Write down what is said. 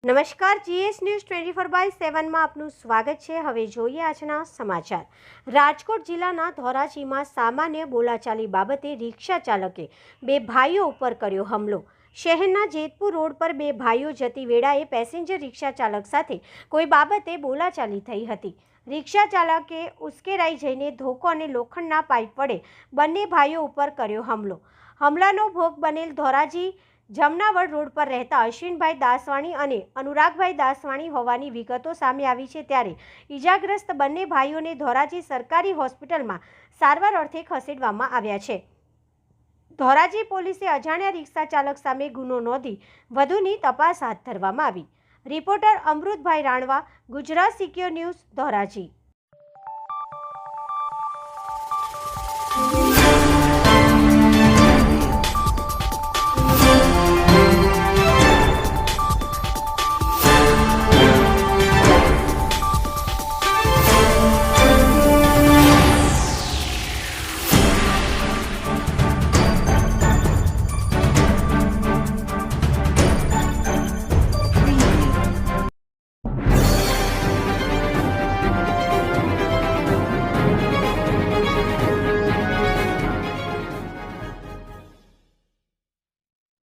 નમસ્કાર, GS news 24/7 માં આપનું સ્વાગત છે। હવે જોઈએ આજના સમાચાર। રાજકોટ જિલ્લાના ધોરાજીમાં સામાન્ય બોલાચાલી બાબતે રિક્ષા ચાલકે બે ભાઈઓ ઉપર કર્યો હુમલો। શહેરના જેતપુર રોડ પર બે ભાઈઓ જતી વેળાએ પેસેન્જર રિક્ષા ચાલક સાથે કોઈ બાબતે બોલાચાલી થઈ હતી। રિક્ષા ચાલકે ઉશ્કેરાઈ જઈને ધોકો અને લોખંડના પાઇપ વડે બંને ભાઈઓ ઉપર કર્યો હુમલો। હુમલાનો ભોગ બનેલ ધોરાજી જમનાવડ રોડ પર રહેતા અશ્વિનભાઈ દાસવાણી અને અનુરાગભાઈ દાસવાણી હોવાની વિગતો સામે આવી છે। ત્યારે ઈજાગ્રસ્ત બંને ભાઈઓને ધોરાજી સરકારી હોસ્પિટલમાં સારવાર અર્થે ખસેડવામાં આવ્યા છે। ધોરાજી પોલીસે અજાણ્યા રિક્ષા ચાલક સામે ગુનો નોંધી વધુની તપાસ હાથ ધરવામાં આવી। Reporter Amrutbhai Ranva, Gujarat secure news, Dhoraji.